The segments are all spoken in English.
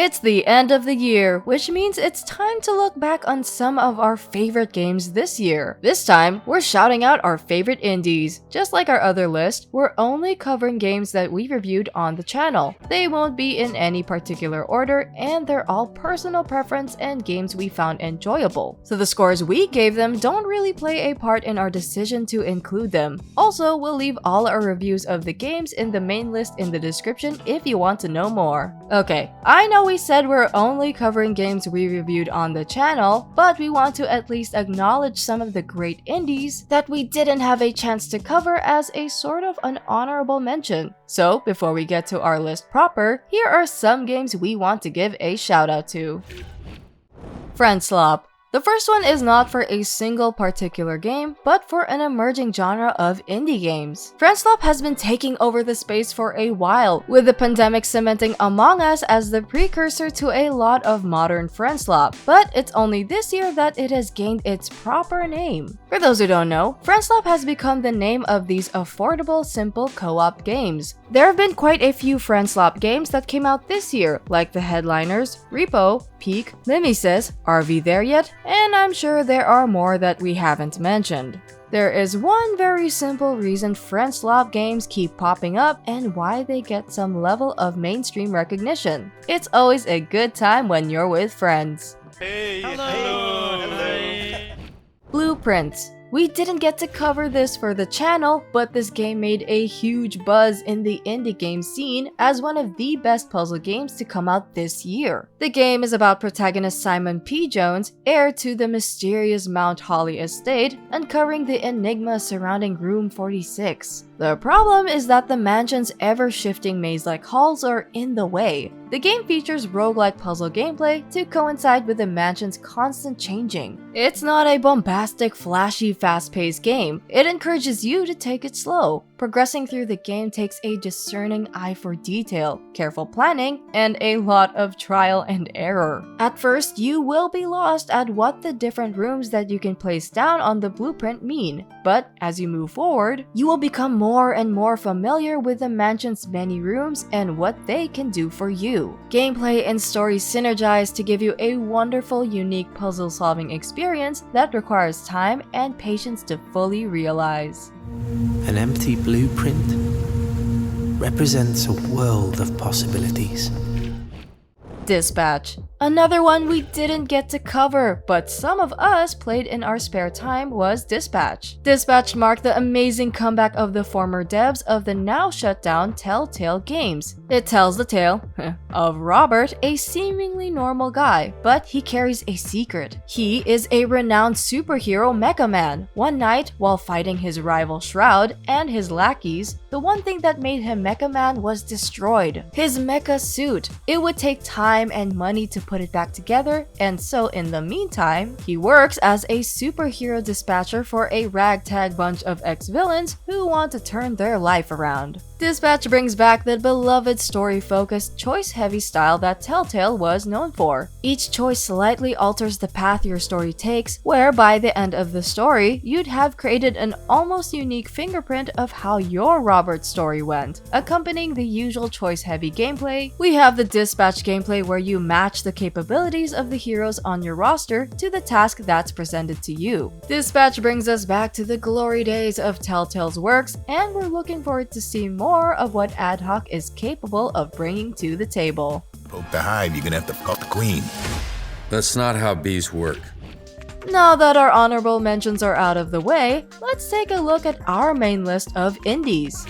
It's the end of the year, which means it's time to look back on some of our favorite games this year. This time, we're shouting out our favorite indies. Just like our other list, we're only covering games that we reviewed on the channel. They won't be in any particular order, and they're all personal preference and games we found enjoyable. So the scores we gave them don't really play a part in our decision to include them. Also, we'll leave all our reviews of the games in the main list in the description if you want to know more. Okay, I know we said we're only covering games we reviewed on the channel, but we want to at least acknowledge some of the great indies that we didn't have a chance to cover as a sort of an honorable mention. So before we get to our list proper, here are some games we want to give a shout out to. Friendslop. The first one is not for a single particular game, but for an emerging genre of indie games. Friendslop has been taking over the space for a while, with the pandemic cementing Among Us as the precursor to a lot of modern Friendslop, but it's only this year that it has gained its proper name. For those who don't know, Friendslop has become the name of these affordable, simple co-op games. There have been quite a few Friendslop games that came out this year, like the headliners, Repo, Peak, Mimesis, Are We There Yet? And I'm sure there are more that we haven't mentioned. There is one very simple reason Friendslop games keep popping up and why they get some level of mainstream recognition. It's always a good time when you're with friends. Hey, hello. Blueprints. We didn't get to cover this for the channel, but this game made a huge buzz in the indie game scene as one of the best puzzle games to come out this year. The game is about protagonist Simon P. Jones, heir to the mysterious Mount Holly estate, uncovering the enigma surrounding Room 46. The problem is that the mansion's ever-shifting maze-like halls are in the way. The game features roguelike puzzle gameplay to coincide with the mansion's constant changing. It's not a bombastic, flashy, fast-paced game. It encourages you to take it slow. Progressing through the game takes a discerning eye for detail, careful planning, and a lot of trial and error. At first, you will be lost at what the different rooms that you can place down on the blueprint mean, but as you move forward, you will become more and more familiar with the mansion's many rooms and what they can do for you. Gameplay and story synergize to give you a wonderful, unique puzzle-solving experience that requires time and patience to fully realize. An empty blueprint represents a world of possibilities. Dispatch. Another one we didn't get to cover, but some of us played in our spare time was Dispatch. Dispatch marked the amazing comeback of the former devs of the now shut down Telltale Games. It tells the tale of Robert, a seemingly normal guy, but he carries a secret. He is a renowned superhero Mecha Man. One night, while fighting his rival Shroud and his lackeys, the one thing that made him Mecha Man was destroyed. His mecha suit. It would take time and money to put it back together, and so in the meantime, he works as a superhero dispatcher for a ragtag bunch of ex-villains who want to turn their life around. Dispatch brings back the beloved story-focused, choice-heavy style that Telltale was known for. Each choice slightly alters the path your story takes, where by the end of the story, you'd have created an almost unique fingerprint of how your Robert story went. Accompanying the usual choice-heavy gameplay, we have the Dispatch gameplay where you match the capabilities of the heroes on your roster to the task that's presented to you. Dispatch brings us back to the glory days of Telltale's works, and we're looking forward to see more of what Ad Hoc is capable of bringing to the table. Poke the hive, you're gonna have to fuck the queen. That's not how bees work. Now that our honorable mentions are out of the way, let's take a look at our main list of indies.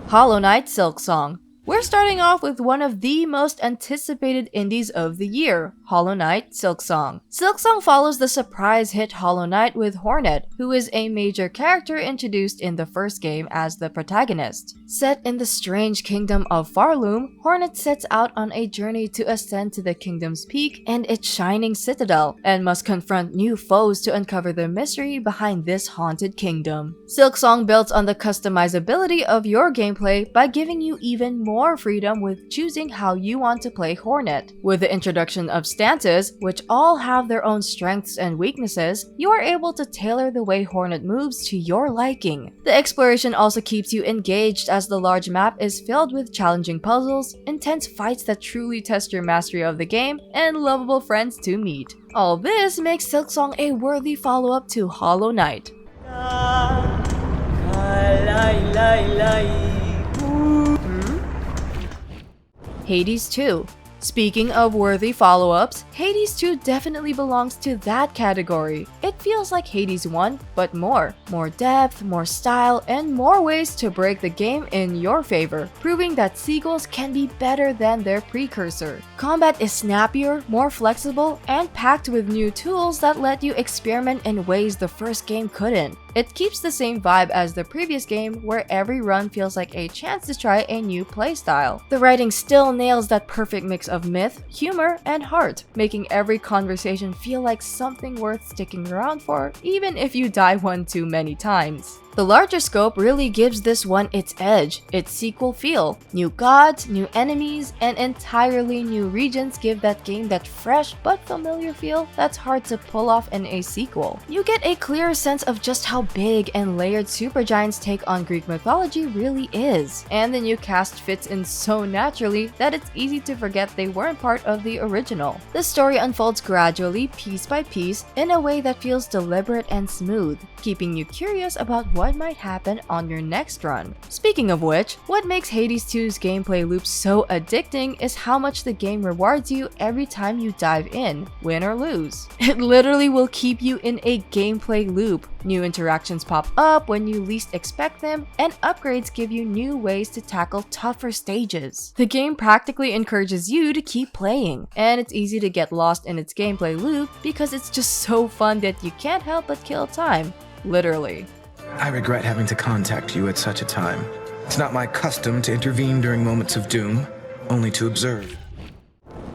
Hollow Knight Silksong. We're starting off with one of the most anticipated indies of the year, Hollow Knight Silksong. Silksong follows the surprise hit Hollow Knight with Hornet, who is a major character introduced in the first game as the protagonist. Set in the strange kingdom of Farloom, Hornet sets out on a journey to ascend to the kingdom's peak and its shining citadel, and must confront new foes to uncover the mystery behind this haunted kingdom. Silksong builds on the customizability of your gameplay by giving you even more freedom with choosing how you want to play Hornet. With the introduction of stances, which all have their own strengths and weaknesses, you are able to tailor the way Hornet moves to your liking. The exploration also keeps you engaged as as the large map is filled with challenging puzzles, intense fights that truly test your mastery of the game, and lovable friends to meet. All this makes Silksong a worthy follow-up to Hollow Knight. Hades 2. Speaking of worthy follow-ups, Hades 2 definitely belongs to that category. It feels like Hades 1, but more. More depth, more style, and more ways to break the game in your favor, proving that sequels can be better than their precursor. Combat is snappier, more flexible, and packed with new tools that let you experiment in ways the first game couldn't. It keeps the same vibe as the previous game, where every run feels like a chance to try a new playstyle. The writing still nails that perfect mix of myth, humor, and heart, making every conversation feel like something worth sticking around for, even if you die one too many times. The larger scope really gives this one its edge, its sequel feel. New gods, new enemies, and entirely new regions give that game that fresh but familiar feel that's hard to pull off in a sequel. You get a clearer sense of just how big and layered Supergiant's take on Greek mythology really is, and the new cast fits in so naturally that it's easy to forget they weren't part of the original. The story unfolds gradually, piece by piece, in a way that feels deliberate and smooth, keeping you curious about what might happen on your next run. Speaking of which, what makes Hades 2's gameplay loop so addicting is how much the game rewards you every time you dive in, win or lose. It literally will keep you in a gameplay loop. New interactions pop up when you least expect them, and upgrades give you new ways to tackle tougher stages. The game practically encourages you to keep playing, and it's easy to get lost in its gameplay loop because it's just so fun that you can't help but kill time. Literally. I regret having to contact you at such a time. It's not my custom to intervene during moments of doom, only to observe.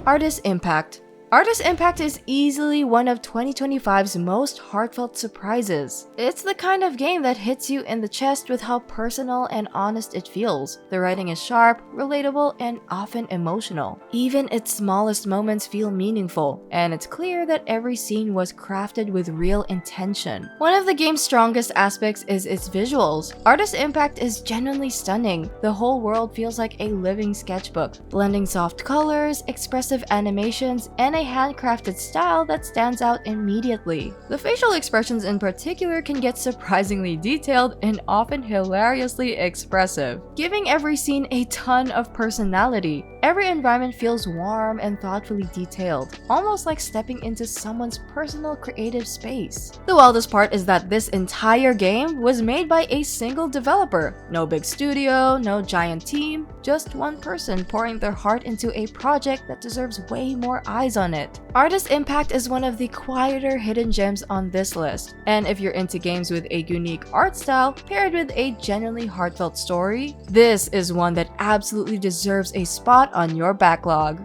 Artis Impact. Artis Impact is easily one of 2025's most heartfelt surprises. It's the kind of game that hits you in the chest with how personal and honest it feels. The writing is sharp, relatable, and often emotional. Even its smallest moments feel meaningful, and it's clear that every scene was crafted with real intention. One of the game's strongest aspects is its visuals. Artis Impact is genuinely stunning. The whole world feels like a living sketchbook, blending soft colors, expressive animations, and a handcrafted style that stands out immediately. The facial expressions in particular can get surprisingly detailed and often hilariously expressive, giving every scene a ton of personality. Every environment feels warm and thoughtfully detailed, almost like stepping into someone's personal creative space. The wildest part is that this entire game was made by a single developer. No big studio, no giant team, just one person pouring their heart into a project that deserves way more eyes on it. Artis Impact is one of the quieter hidden gems on this list, and if you're into games with a unique art style paired with a genuinely heartfelt story, this is one that absolutely deserves a spot on your backlog.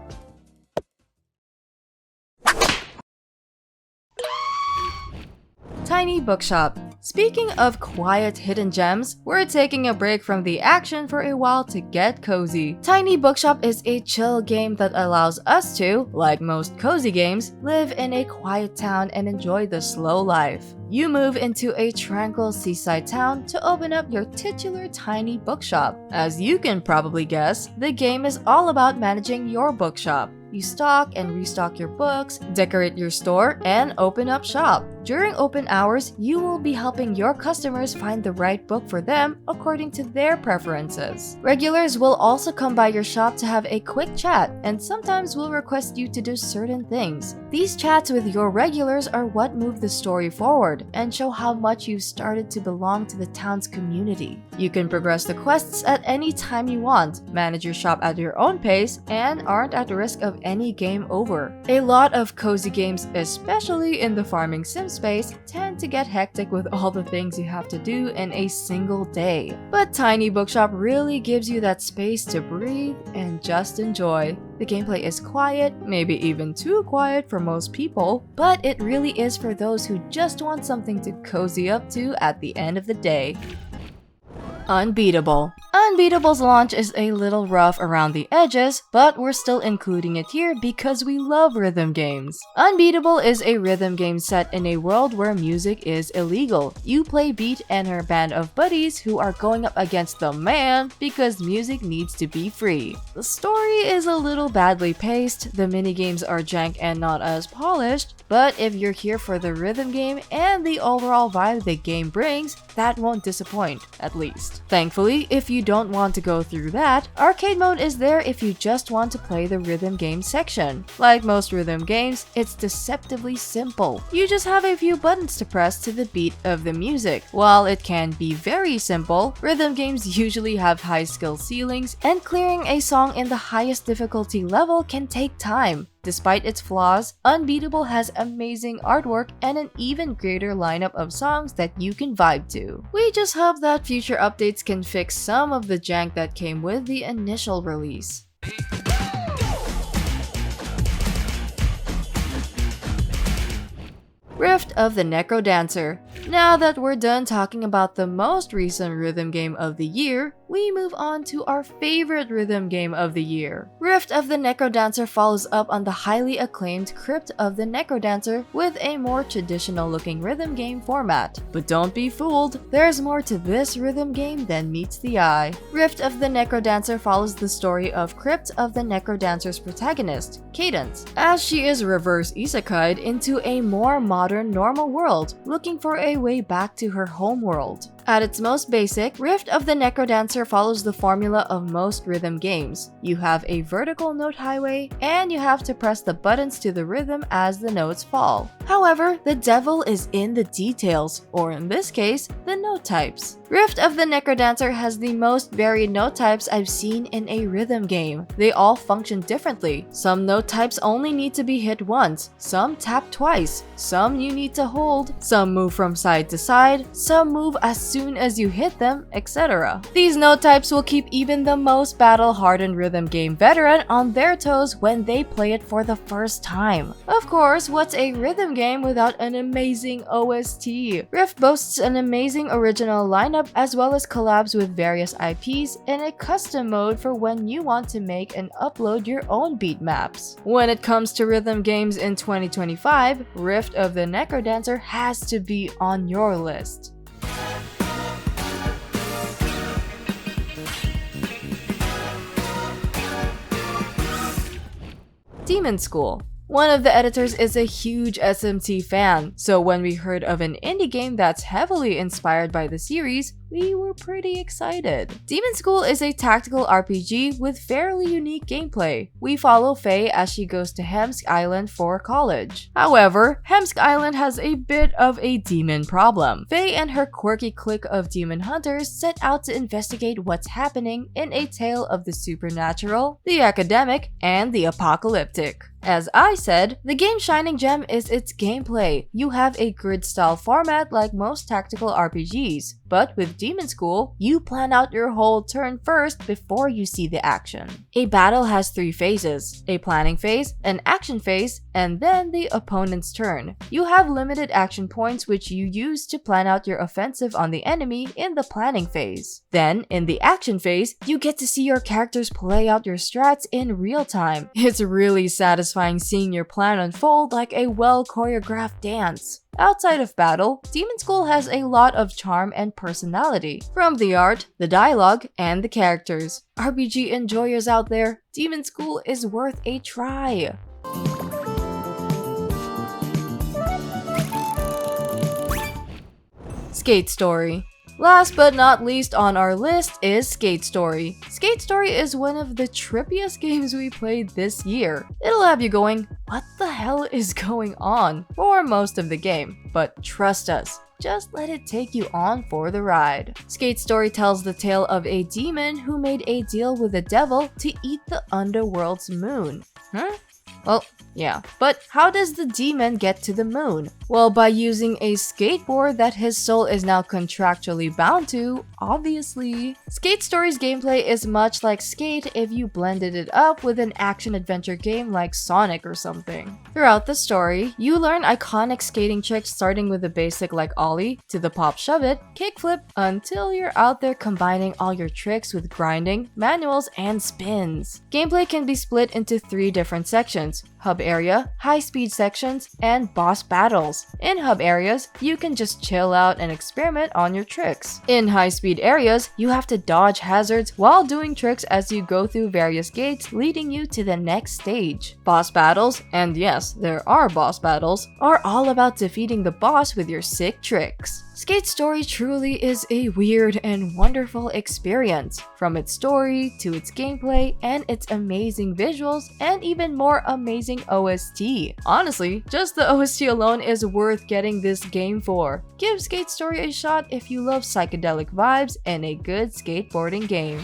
Tiny Bookshop. Speaking of quiet hidden gems, we're taking a break from the action for a while to get cozy. Tiny Bookshop is a chill game that allows us to, like most cozy games, live in a quiet town and enjoy the slow life. You move into a tranquil seaside town to open up your titular tiny bookshop. As you can probably guess, the game is all about managing your bookshop. You stock and restock your books, decorate your store, and open up shop. During open hours, you will be helping your customers find the right book for them according to their preferences. Regulars will also come by your shop to have a quick chat, and sometimes will request you to do certain things. These chats with your regulars are what move the story forward and show how much you've started to belong to the town's community. You can progress the quests at any time you want, manage your shop at your own pace, and aren't at risk of any game over. A lot of cozy games, especially in the farming sim space, tend to get hectic with all the things you have to do in a single day. But Tiny Bookshop really gives you that space to breathe and just enjoy. The gameplay is quiet, maybe even too quiet for most people, but it really is for those who just want something to cozy up to at the end of the day. Unbeatable. Unbeatable's launch is a little rough around the edges, but we're still including it here because we love rhythm games. Unbeatable is a rhythm game set in a world where music is illegal. You play Beat and her band of buddies who are going up against the man because music needs to be free. The story is a little badly paced, the minigames are jank and not as polished, but if you're here for the rhythm game and the overall vibe the game brings, that won't disappoint, at least. Thankfully, if you don't want to go through that, arcade mode is there if you just want to play the rhythm game section. Like most rhythm games, it's deceptively simple. You just have a few buttons to press to the beat of the music. While it can be very simple, rhythm games usually have high skill ceilings, and clearing a song in the highest difficulty level can take time. Despite its flaws, Unbeatable has amazing artwork and an even greater lineup of songs that you can vibe to. We just hope that future updates can fix some of the jank that came with the initial release. Rift of the Necrodancer. Now that we're done talking about the most recent rhythm game of the year, we move on to our favorite rhythm game of the year. Rift of the Necrodancer follows up on the highly acclaimed Crypt of the Necrodancer with a more traditional looking rhythm game format. But don't be fooled, there's more to this rhythm game than meets the eye. Rift of the Necrodancer follows the story of Crypt of the Necrodancer's protagonist, Cadence, as she is reverse isekai'd into a more modern normal world, looking for a way back to her home world. At its most basic, Rift of the Necrodancer follows the formula of most rhythm games. You have a vertical note highway, and you have to press the buttons to the rhythm as the notes fall. However, the devil is in the details, or in this case, the note types. Rift of the Necrodancer has the most varied note types I've seen in a rhythm game. They all function differently. Some note types only need to be hit once, some tap twice, some you need to hold, some move from side to side, some move as soon as you hit them, etc. These note types will keep even the most battle-hardened rhythm game veteran on their toes when they play it for the first time. Of course, what's a rhythm game without an amazing OST? Rift boasts an amazing original lineup as well as collabs with various IPs and a custom mode for when you want to make and upload your own beat maps. When it comes to rhythm games in 2025, Rift of the Necrodancer has to be on your list. Demonschool. One of the editors is a huge SMT fan, so when we heard of an indie game that's heavily inspired by the series, we were pretty excited. Demonschool is a tactical RPG with fairly unique gameplay. We follow Faye as she goes to Hemsk Island for college. However, Hemsk Island has a bit of a demon problem. Faye and her quirky clique of demon hunters set out to investigate what's happening in a tale of the supernatural, the academic, and the apocalyptic. As I said, the game's shining gem is its gameplay. You have a grid-style format like most tactical RPGs, but with Demonschool, you plan out your whole turn first before you see the action. A battle has 3 phases: a planning phase, an action phase, and then the opponent's turn. You have limited action points which you use to plan out your offensive on the enemy in the planning phase. Then, in the action phase, you get to see your characters play out your strats in real time. It's really satisfying seeing your plan unfold like a well-choreographed dance. Outside of battle, Demonschool has a lot of charm and personality, from the art, the dialogue, and the characters. RPG enjoyers out there, Demonschool is worth a try. Skate Story. Last but not least on our list is Skate Story. Skate Story is one of the trippiest games we played this year. It'll have you going, what the hell is going on, for most of the game, but trust us, just let it take you on for the ride. Skate Story tells the tale of a demon who made a deal with the devil to eat the underworld's moon. Well, yeah. But how does the demon get to the moon? Well, by using a skateboard that his soul is now contractually bound to, obviously. Skate Story's gameplay is much like Skate if you blended it up with an action-adventure game like Sonic or something. Throughout the story, you learn iconic skating tricks starting with the basic like ollie, to the pop shove it, kickflip, until you're out there combining all your tricks with grinding, manuals, and spins. Gameplay can be split into 3 different sections: hub area, high-speed sections, and boss battles. In hub areas, you can just chill out and experiment on your tricks. In high-speed areas, you have to dodge hazards while doing tricks as you go through various gates leading you to the next stage. Boss battles, and yes, there are boss battles, are all about defeating the boss with your sick tricks. Skate Story truly is a weird and wonderful experience, from its story to its gameplay and its amazing visuals and even more amazing OST. Honestly, just the OST alone is worth getting this game for. Give Skate Story a shot if you love psychedelic vibes and a good skateboarding game.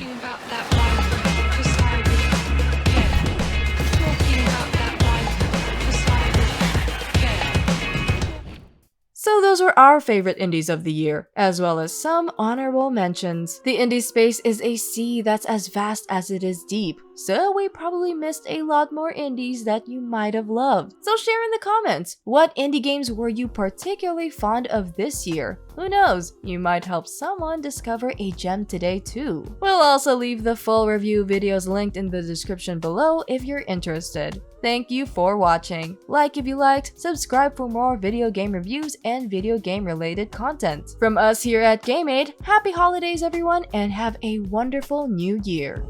So those were our favorite indies of the year, as well as some honorable mentions. The indie space is a sea that's as vast as it is deep, so we probably missed a lot more indies that you might have loved. So share in the comments, what indie games were you particularly fond of this year? Who knows, you might help someone discover a gem today too. We'll also leave the full review videos linked in the description below if you're interested. Thank you for watching. Like if you liked, subscribe for more video game reviews and video game related content. From us here at Game8, happy holidays everyone and have a wonderful new year.